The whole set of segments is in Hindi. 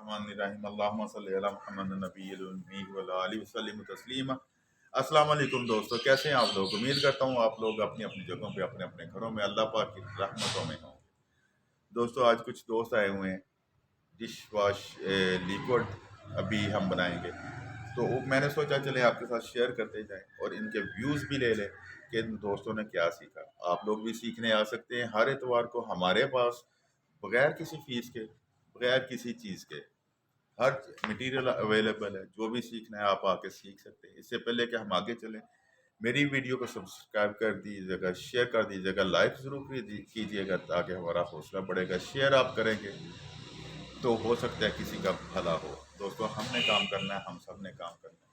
बिस्मिल्लाहिर्रहमानिर्रहीम अल्लाहुम्मा सल्लि अला मुहम्मद नबिय्यिल उम्मी व अला आलिहि वसल्लम तस्लीमा। अस्सलाम वालेकुम दोस्तों, कैसे हैं आप लोग? उम्मीद करता हूँ आप लोग अपनी अपनी जगहों पे अपने अपने घरों में अल्लाह पाक की रहमतों में होंगे। दोस्तों, आज कुछ दोस्त आए हुए हैं, डिश वॉश लिक्विड अभी हम बनाएंगे, तो मैंने सोचा चले आपके साथ शेयर करते जाएं और इनके व्यूज़ भी ले लें कि इन दोस्तों ने क्या सीखा। आप लोग भी सीखने आ सकते हैं हर इतवार को हमारे पास, बगैर किसी फीस के, बगैर किसी चीज़ के हर मटेरियल अवेलेबल है। जो भी सीखना है आप आके सीख सकते हैं। इससे पहले कि हम आगे चलें, मेरी वीडियो को सब्सक्राइब कर दीजिएगा, शेयर कर दीजिएगा, लाइक ज़रूर कीजिएगा ताकि हमारा हौसला बढ़ेगा। शेयर आप करेंगे तो हो सकता है किसी का भला हो। दोस्तों, हमने काम करना है, हम सब ने काम करना है।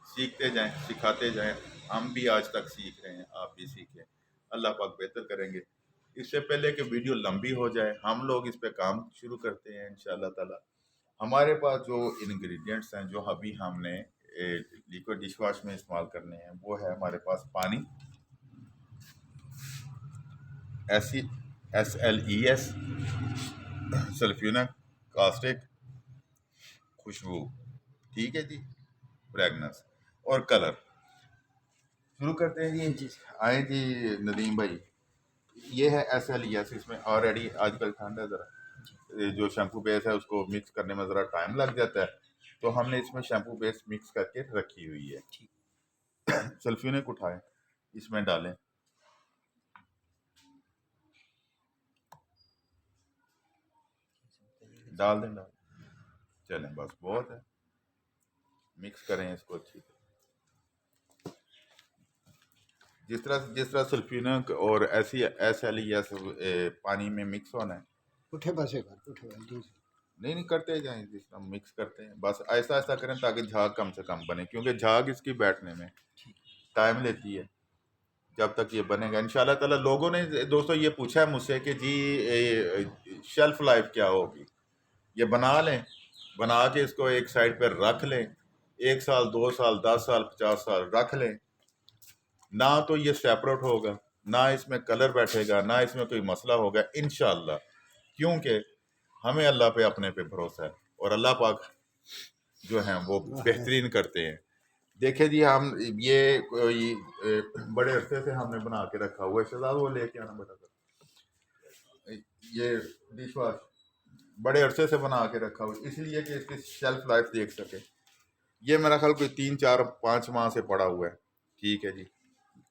सीखते जाएं, सिखाते जाएं। हम भी आज तक सीख रहे हैं, आप भी सीखें, अल्लाह पाक बेहतर करेंगे। इससे पहले कि वीडियो लंबी हो जाए, हम लोग इस पे काम शुरू करते हैं इंशाअल्लाह ताला। हमारे पास जो इंग्रेडिएंट्स हैं, जो अभी हमने लिक्विड डिश वॉश में इस्तेमाल करने हैं, वो है हमारे पास पानी, SLES, सल्फ्यूरिक कास्टिक, खुशबू, ठीक है जी, फ्रेगनेंस और कलर। शुरू करते हैं जी। आए जी नदीम भाई, ये है SLES। इसमें ऑलरेडी आजकल ठंड है, ज़रा जो शैम्पू बेस है उसको मिक्स करने में ज़रा टाइम लग जाता है, तो हमने इसमें शैम्पू बेस मिक्स करके रखी हुई है। सल्फ्यूरिक उठाएं, इसमें डालें, डाल दें, चलें, बस बहुत है। मिक्स करें इसको अच्छी तरह, जिस तरह सल्फ्यूरिक और SLES पानी में मिक्स होना है। उठे पासे कर, उठे पासे नहीं करते जाएं, जिस तरह मिक्स करते हैं, बस ऐसा ऐसा करें ताकि झाग कम से कम बने, क्योंकि झाग इसकी बैठने में टाइम लेती है जब तक ये बनेगा इंशाल्लाह ताला। लोगों ने दोस्तों ये पूछा है मुझसे कि जी शेल्फ लाइफ क्या होगी। ये बना लें, बना के इसको एक साइड पर रख लें, 1 साल, 2 साल, 10 साल, 50 साल रख लें, ना तो ये सेपरेट होगा, ना इसमें कलर बैठेगा, ना इसमें कोई मसला होगा इंशाल्लाह, क्योंकि हमें अल्लाह पे अपने पे भरोसा है और अल्लाह पाक जो हैं वो बेहतरीन करते हैं। देखिए जी, हम ये कोई बड़े अरसे से हमने बना के रखा हुआ है। शहजाद वो लेके आना बेटा कर, ये डिश वॉश बड़े अरसे से बना के रखा हुआ है, इसलिए कि इसकी शेल्फ लाइफ देख सके। ये मेरा ख्याल कोई 3, 4, 5 माह से पड़ा हुआ है, ठीक है जी।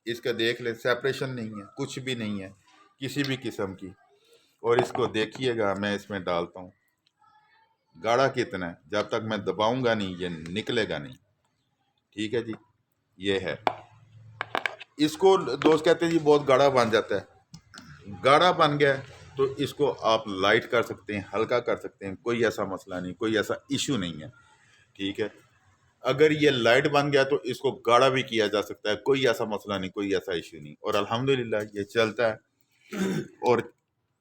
इसका देख ले, सेपरेशन नहीं है, कुछ भी नहीं है किसी भी किस्म की। और इसको देखिएगा, मैं इसमें डालता हूँ, गाढ़ा कितना है, जब तक मैं दबाऊंगा नहीं ये निकलेगा नहीं, ठीक है जी। ये है, इसको दोस्त कहते हैं जी बहुत गाढ़ा बन जाता है। गाढ़ा बन गया तो इसको आप लाइट कर सकते हैं, हल्का कर सकते हैं, कोई ऐसा मसला नहीं, कोई ऐसा इशू नहीं है, ठीक है। अगर ये लाइट बन गया तो इसको गाढ़ा भी किया जा सकता है, कोई ऐसा मसला नहीं, कोई ऐसा इशू नहीं। और अल्हम्दुलिल्लाह ये चलता है और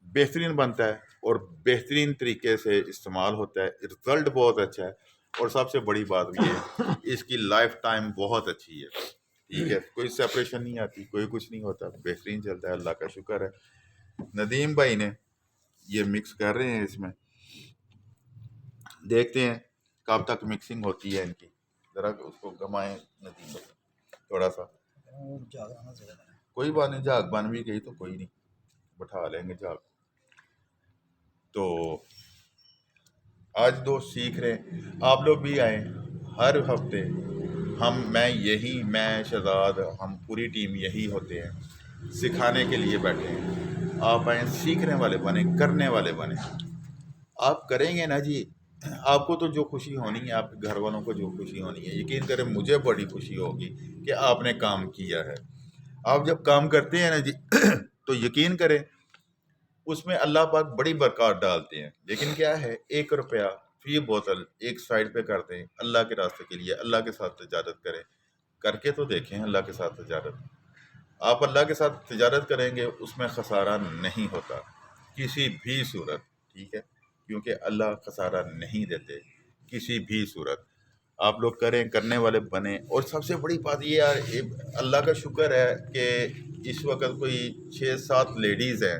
बेहतरीन बनता है और बेहतरीन तरीके से इस्तेमाल होता है, रिज़ल्ट बहुत अच्छा है। और सबसे बड़ी बात ये है, इसकी लाइफ टाइम बहुत अच्छी है, ठीक है। कोई सेपरेशन नहीं आती, कोई कुछ नहीं होता, बेहतरीन चलता है, अल्लाह का शुक्र है। नदीम भाई ने ये मिक्स कर रहे हैं इसमें, देखते हैं कब तक मिक्सिंग होती है इनकी। ज़रा उसको घुमाएं नदीम भाई थोड़ा सा, कोई बात नहीं, झाग बन भी गई तो कोई नहीं, बैठा लेंगे झाग। तो आज दोस्त सीख रहे हैं, आप लोग भी आए हर हफ्ते। मैं शहजाद, हम पूरी टीम यही होते हैं, सिखाने के लिए बैठे हैं। आप आए, सीखने वाले बने, करने वाले बने। आप करेंगे ना जी, आपको तो जो खुशी होनी है, आपके घर वालों को जो खुशी होनी है, यकीन करें मुझे बड़ी खुशी होगी कि आपने काम किया है। आप जब काम करते हैं ना जी तो यकीन करें उसमें अल्लाह पाक बड़ी बरकत डालते हैं। लेकिन क्या है, 1 रुपया फी बोतल एक साइड पे कर दें अल्लाह के रास्ते के लिए, अल्लाह के साथ तजारत करें, करके तो देखें अल्लाह के साथ तजारत। आप अल्लाह के साथ तजारत करेंगे, उसमें खसारा नहीं होता किसी भी सूरत, ठीक है, क्योंकि अल्लाह खसारा नहीं देते किसी भी सूरत। आप लोग करें, करने वाले बने। और सबसे बड़ी बात ये यार, अल्लाह का शुक्र है कि इस वक्त कोई 6-7 लेडीज़ हैं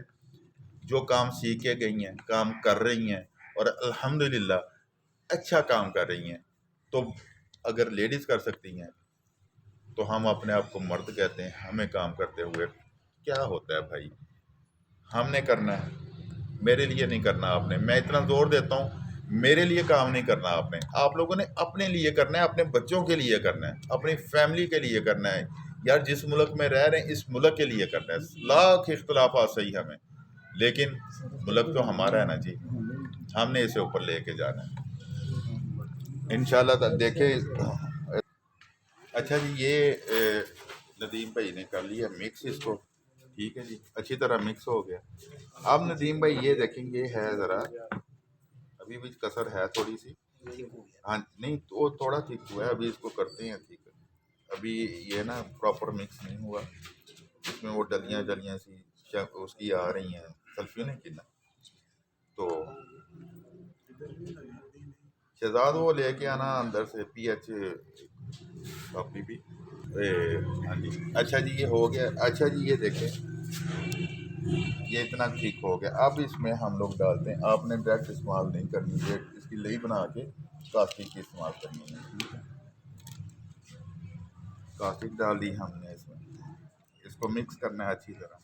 जो काम सीख के गई हैं, काम कर रही हैं, और अल्हम्दुलिल्लाह अच्छा काम कर रही हैं। तो अगर लेडीज़ कर सकती हैं तो हम अपने आप को मर्द कहते हैं। हमें काम करते हुए क्या होता है भाई? हमने करना है, मेरे लिए नहीं करना आपने। मैं इतना जोर देता हूँ, मेरे लिए काम नहीं करना आपने। आप लोगों ने अपने लिए करना है, अपने बच्चों के लिए करना है, अपनी फैमिली के लिए करना है। यार जिस मुल्क में रह रहे हैं इस मुल्क के लिए करना है। लाख इख्तलाफात सही हमें, लेकिन मुल्क तो हमारा है ना जी, हमने इसे ऊपर लेके जाना है इंशाल्लाह। देखे अच्छा जी, ये नदीम भाई ने कर लिया मिक्स इसको। ठीक है जी, अच्छी तरह मिक्स हो गया। अब नदीम भाई ये देखेंगे, है ज़रा अभी भी कसर है थोड़ी सी। हाँ नहीं, तो वो थोड़ा ठीक हुआ है, अभी इसको करते हैं ठीक है। अभी ये ना प्रॉपर मिक्स नहीं हुआ, इसमें वो डलियाँ डलियाँ सी उसकी आ रही हैं, सल्फियों की ना। तो शहजाद वो लेके आना अंदर से पीएच कॉपी भी। हाँ जी, अच्छा जी ये हो गया। अच्छा जी ये देखें, ये इतना ठीक हो गया। अब इसमें हम लोग डालते हैं, आपने डायरेक्ट इस्तेमाल नहीं करनी है, इसकी लई बना के कास्टिक की इस्तेमाल करनी है। ठीक है, कास्टिक डाल दी हमने इसमें, इसको मिक्स करना है अच्छी तरह।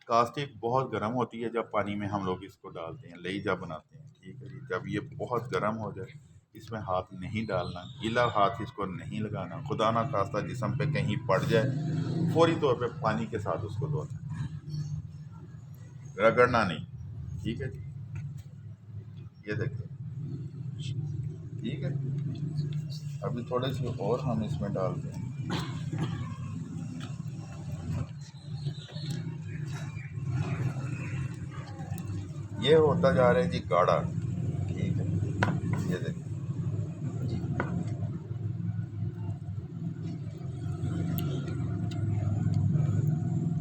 कास्टिक बहुत गर्म होती है जब पानी में हम लोग इसको डालते हैं, लई जब बनाते हैं। ठीक है जी, जब ये बहुत गर्म हो जाए इसमें हाथ नहीं डालना, गीला हाथ इसको नहीं लगाना। खुदा ना खास्ता जिस्म पे कहीं पड़ जाए फौरी तौर पे पानी के साथ उसको धोना, रगड़ना नहीं। ठीक है जी, ये देखिए ठीक है। अभी थोड़े से और हम इसमें डालते हैं। ये होता जा रहा है जी गाढ़ा। ठीक है, ये देखिए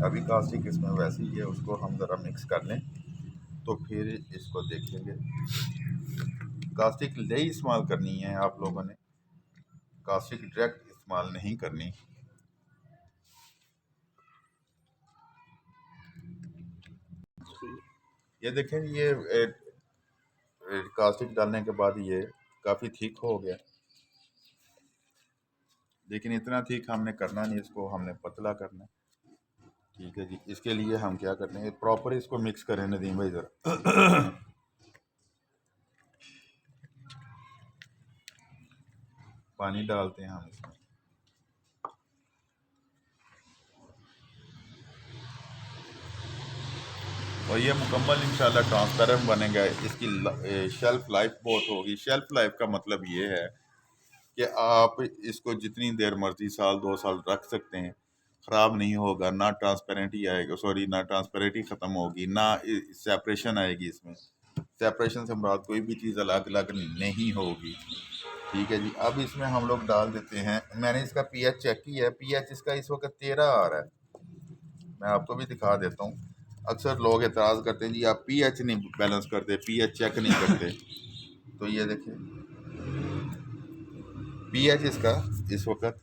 अभी कास्टिक इसमें वैसे ही है, उसको हम ज़रा मिक्स कर लें तो फिर इसको देखेंगे। कास्टिक ले इस्तेमाल करनी है आप लोगों ने, कास्टिक डायरेक्ट इस्तेमाल नहीं करनी। ये देखें, ये कास्टिक डालने के बाद ये काफ़ी थिक हो गया, लेकिन इतना थिक हमने करना नहीं, इसको हमने पतला करना है। ठीक है जी, इसके लिए हम क्या करते हैं, प्रॉपर इसको मिक्स करें नदीम भाई ज़रा। पानी डालते हैं हम इसमें, और ये मुकम्मल इंशाल्लाह ट्रांसपेरेंट बनेगा। इसकी शेल्फ लाइफ बहुत होगी। शेल्फ लाइफ का मतलब ये है कि आप इसको जितनी देर मर्जी, साल 2 साल रख सकते हैं, ख़राब नहीं होगा। ना ट्रांसपेरेंट ही आएगा, सॉरी ना ट्रांसपेरेंटी ख़त्म होगी, ना सेपरेशन आएगी इसमें। सेपरेशन से मुराद कोई भी चीज़ अलग अलग नहीं होगी। ठीक है जी, अब इसमें हम लोग डाल देते हैं। मैंने इसका पीएच चेक किया है, पीएच इसका इस वक्त 13 आ रहा है। मैं आपको भी दिखा देता हूँ। अक्सर लोग एतराज़ करते हैं जी आप पीएच नहीं बैलेंस करते, पीएच चेक नहीं करते। तो ये देखिए पीएच इसका इस वक्त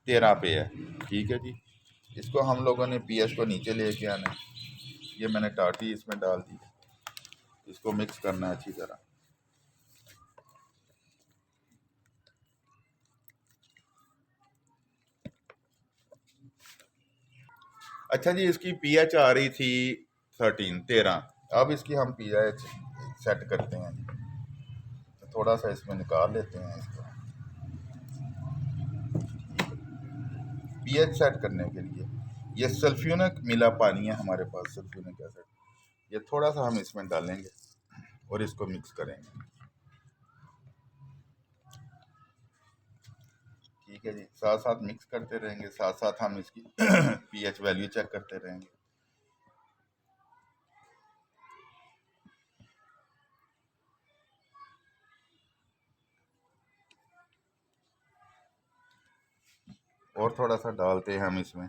13 पे है। ठीक है जी, इसको हम लोगों ने पीएच को नीचे लेके आना है। ये मैंने टाटी इसमें डाल दी, इसको मिक्स करना है अच्छी तरह। अच्छा जी, इसकी पीएच आ रही थी 13। अब इसकी हम पीएच सेट करते हैं, तो थोड़ा सा इसमें निकाल लेते हैं इसको। पीएच सेट करने के लिए ये सल्फ्यूनिक मिला पानी है हमारे पास, सल्फ्यूनिक एसिड, ये थोड़ा सा हम इसमें डालेंगे और इसको मिक्स करेंगे। ठीक है जी, साथ साथ मिक्स करते रहेंगे, साथ साथ हम इसकी पीएच वैल्यू चेक करते रहेंगे। और थोड़ा सा डालते हैं हम इसमें।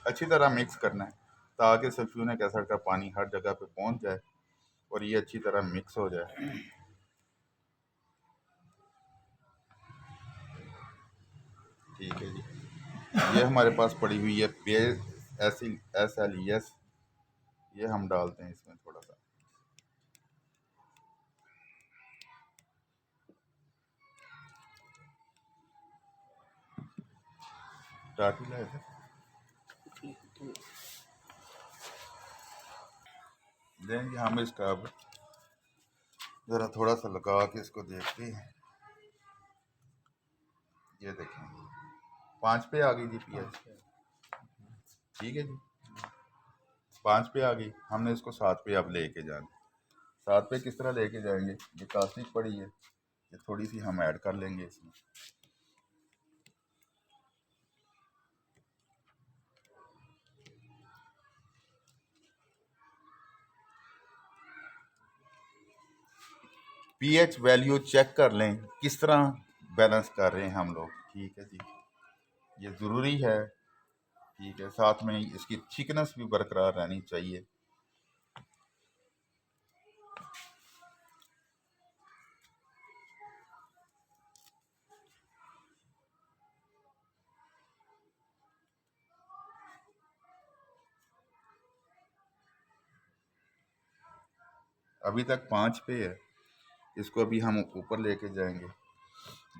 अच्छी तरह मिक्स करना है ताकि सल्फ्यूरिक एसिड का पानी हर जगह पे पहुंच जाए और ये अच्छी तरह मिक्स हो जाए। ये हमारे पास पड़ी हुई है बेस SLES, ये हम डालते हैं इसमें थोड़ा सा। टाटी लाए थे, देंगे हम इसका अब ज़रा थोड़ा सा लगा के इसको देखते हैं। ये देखें 5 पे आ गई जी पीएच, ठीक है जी 5 पे आ गई। हमने इसको 7 पे अब लेके जाना। 7 पे किस तरह लेके जाएंगे, ये कास्टिक पड़ी है, ये थोड़ी सी हम ऐड कर लेंगे इसमें। पीएच वैल्यू चेक कर लें किस तरह बैलेंस कर रहे हैं हम लोग, ठीक है जी ये ज़रूरी है, ठीक है। साथ में इसकी थिकनेस भी बरकरार रहनी चाहिए। अभी तक 5 पे है, इसको अभी हम ऊपर लेके जाएंगे।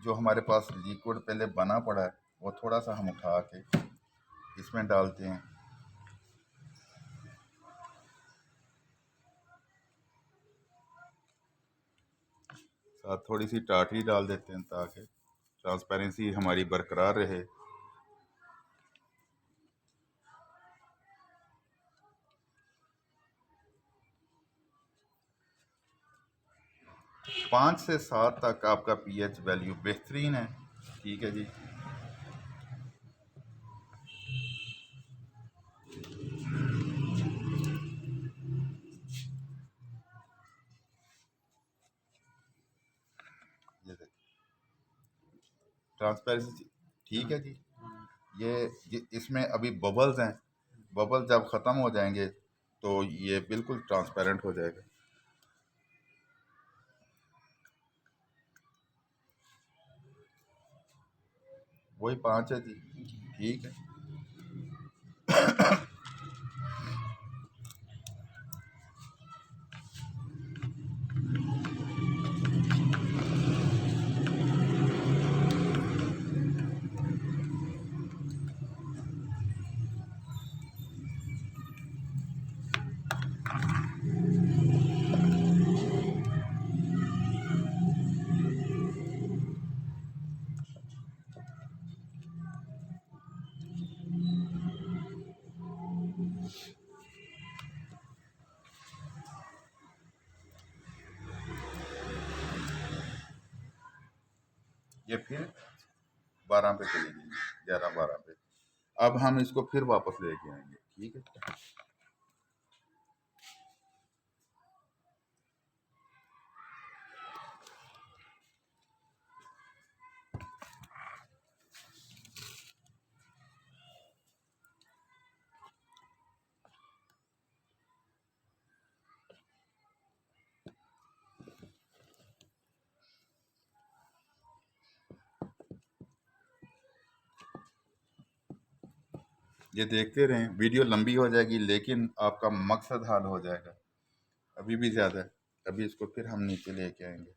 जो हमारे पास लिक्विड पहले बना पड़ा है वो थोड़ा सा हम उठा के इसमें डालते हैं। साथ थोड़ी सी टाटरी डाल देते हैं ताकि ट्रांसपेरेंसी हमारी बरकरार रहे। पाँच से 7 तक आपका पीएच वैल्यू बेहतरीन है, ठीक है जी। ये देखिए ट्रांसपेरेंसी, ठीक है जी। ये इसमें अभी बबल्स हैं, बबल जब ख़त्म हो जाएंगे तो ये बिल्कुल ट्रांसपेरेंट हो जाएगा। वही 5 है जी, ठीक है। ये फिर 12 पे चली गई, 11-12 पे। अब हम इसको फिर वापस लेके आएंगे, ठीक है। ये देखते रहें, वीडियो लंबी हो जाएगी लेकिन आपका मकसद हाल हो जाएगा। अभी भी ज़्यादा है, अभी इसको फिर हम नीचे लेके आएंगे।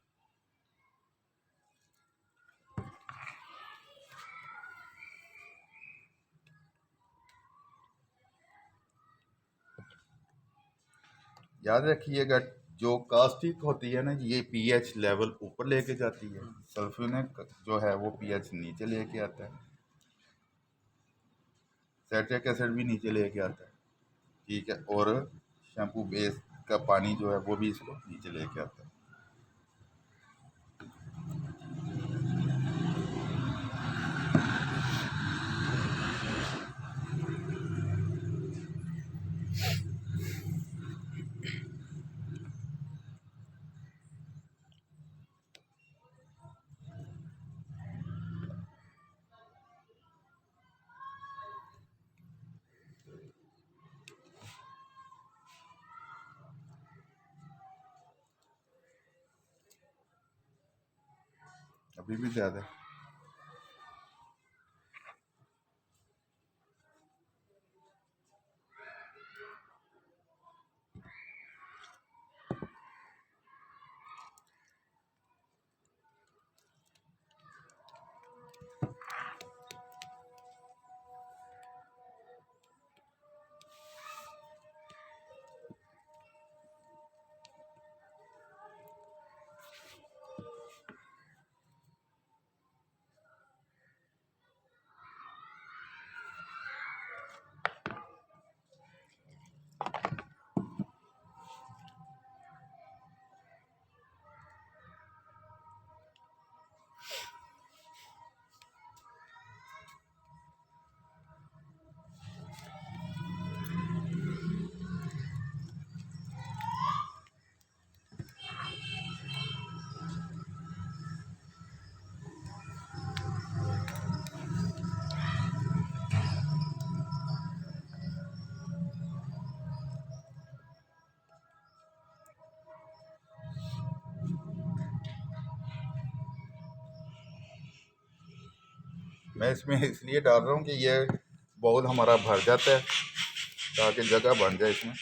याद रखिएगा जो कास्टिक होती है ना, ये पीएच लेवल ऊपर लेके जाती है, सल्फ्यूरिक जो है वो पीएच नीचे लेके आता है, सैट्रिक एसिड भी नीचे लेके आता है, ठीक है। और शैम्पू बेस का पानी जो है वो भी इसको नीचे लेके आता है। अभी भी ज़्यादा है। मैं इसमें इसलिए डाल रहा हूँ कि ये बाउल हमारा भर जाता है ताकि जगह बन जाए इसमें।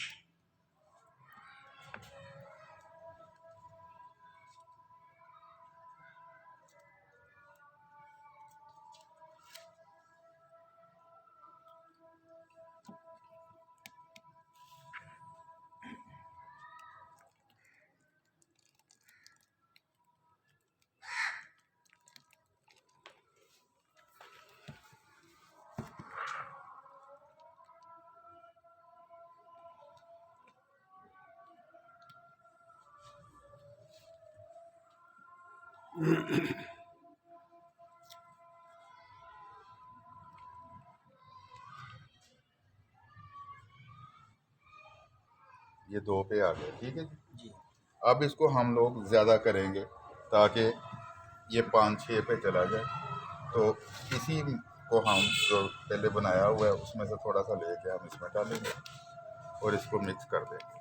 ये 2 पे आ गया, ठीक है जी। अब इसको हम लोग ज़्यादा करेंगे ताकि ये 5-6 पे चला जाए। तो इसी को हम जो पहले बनाया हुआ है उसमें से थोड़ा सा लेके हम इसमें डालेंगे और इसको मिक्स कर देंगे।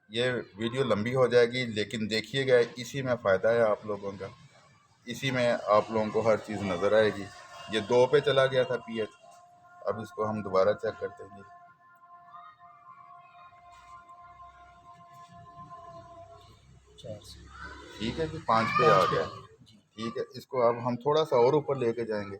ये वीडियो लंबी हो जाएगी लेकिन देखिएगा, इसी में फ़ायदा है आप लोगों का, इसी में आप लोगों को हर चीज़ नज़र आएगी। ये 2 पे चला गया था पीएच, अब इसको हम दोबारा चेक करते हैं। ठीक है जी, 5 पे आ गया। ठीक है, इसको अब हम थोड़ा सा और ऊपर लेके जाएंगे।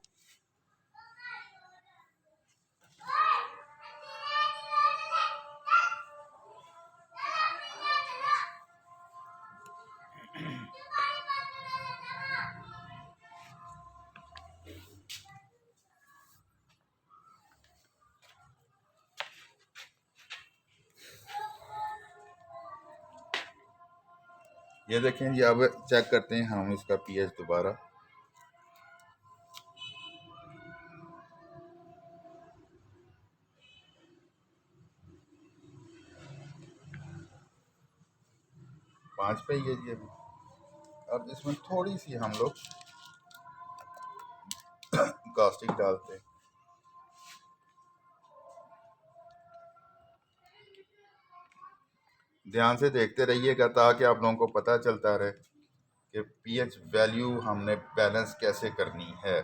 ये देखें जी, अब चेक करते हैं हम इसका पीएच दोबारा। पाँच पे ही है जी अभी। अब इसमें थोड़ी सी हम लोग कास्टिक डालते हैं। ध्यान से देखते रहिएगा ताकि आप लोगों को पता चलता रहे कि पीएच वैल्यू हमने बैलेंस कैसे करनी है।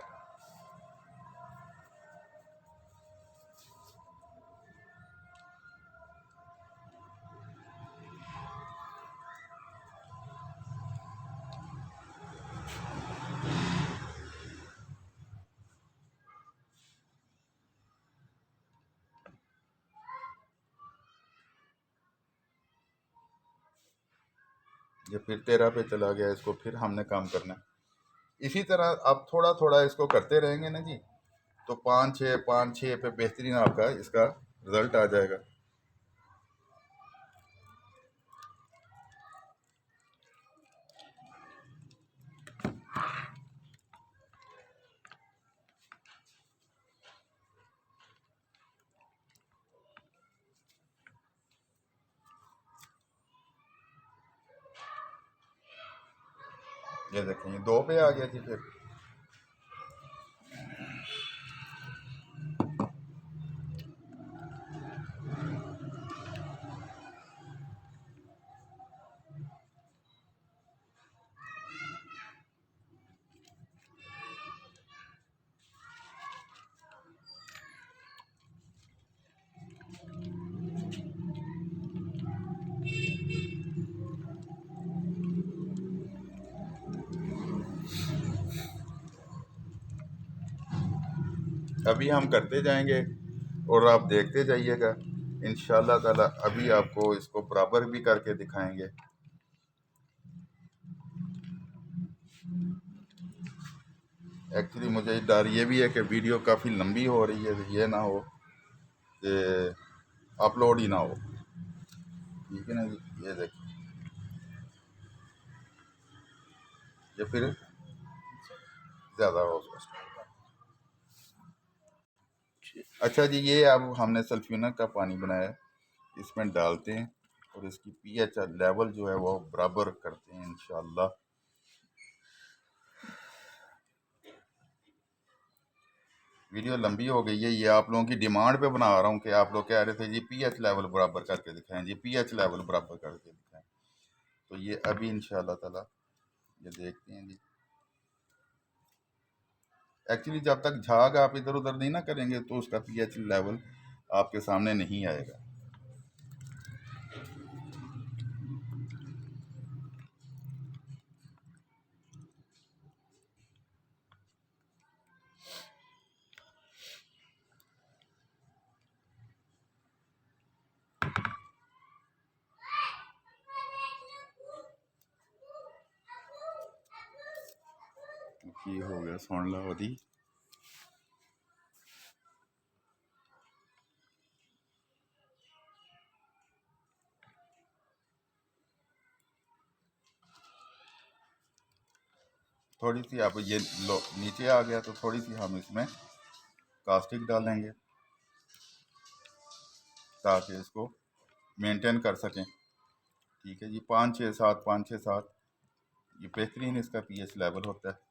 ये फिर 13 पे चला गया, इसको फिर हमने काम करना है। इसी तरह आप थोड़ा थोड़ा इसको करते रहेंगे ना जी, तो 5-6 पे बेहतरीन आपका इसका रिजल्ट आ जाएगा। ये देखें, ये 2 पे आ गया जी। फिर अभी हम करते जाएंगे और आप देखते जाइएगा, इंशाल्लाह ताला अभी आपको इसको बराबर भी करके दिखाएंगे। एक्चुअली मुझे डर ये भी है कि वीडियो काफ़ी लंबी हो रही है, ये ना हो कि अपलोड ही ना हो। ठीक है ना जी। ये देखिए, ये फिर ज़्यादा हो सकता है। अच्छा जी, ये अब हमने सल्फ्यूनक का पानी बनाया, इसमें डालते हैं और इसकी पीएच लेवल जो है वो बराबर करते हैं इंशाल्लाह। वीडियो लंबी हो गई है, ये आप लोगों की डिमांड पे बना रहा हूँ कि आप लोग कह रहे थे जी पीएच लेवल बराबर करके दिखाएं, जी पीएच लेवल बराबर करके दिखाएं। तो ये अभी इंशाल्लाह ताला ये देखते हैं जी। एक्चुअली जब तक झाग आप इधर उधर नहीं ना करेंगे तो उसका पीएच लेवल आपके सामने नहीं आएगा। ये हो गया, सुन लो दी। थोड़ी सी आप ये लो नीचे आ गया तो थोड़ी सी हम इसमें कास्टिक डालेंगे ताकि इसको मेंटेन कर सकें। ठीक है जी, 5 6 7 5 6 7 ये बेहतरीन इसका पीएच लेवल होता है।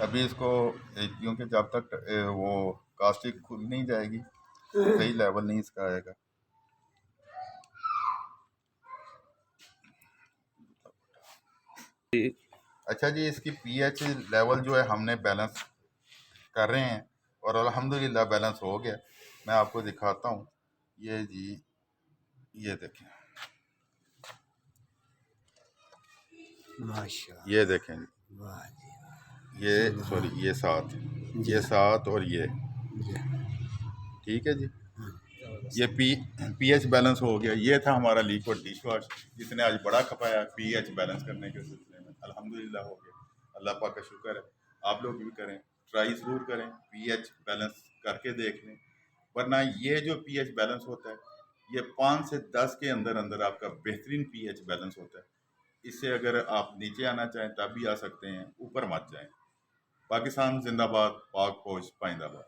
अभी इसको क्योंकि जब तक वो कास्टिक खुल नहीं जाएगी सही लेवल नहीं इसका आएगा। अच्छा जी, इसकी पीएच लेवल जो है हमने बैलेंस कर रहे हैं और अल्हम्दुलिल्लाह बैलेंस हो गया। मैं आपको दिखाता हूँ, ये जी ये देखें, माशाल्लाह, ये देखें जी, वाह जी, ये सुभान सॉरी ये 7 जी, ये 7 और ये जी, ठीक है जी। ये पीएच बैलेंस हो गया। ये था हमारा लिक्विड डिश वॉश जिसने आज बड़ा खपाया पीएच बैलेंस करने के सिलसिले में। अल्हम्दुलिल्लाह हो गया, अल्लाह पाक का शुक्र है। आप लोग भी करें, ट्राई ज़रूर करें, पीएच बैलेंस करके देख लें। वरना ये जो पीएच बैलेंस होता है ये 5 से 10 के अंदर अंदर आपका बेहतरीन पीएच बैलेंस होता है। इससे अगर आप नीचे आना चाहें तब भी आ सकते हैं, ऊपर मत जाएं। पाकिस्तान जिंदाबाद, पाक फौज पाइंदाबाद।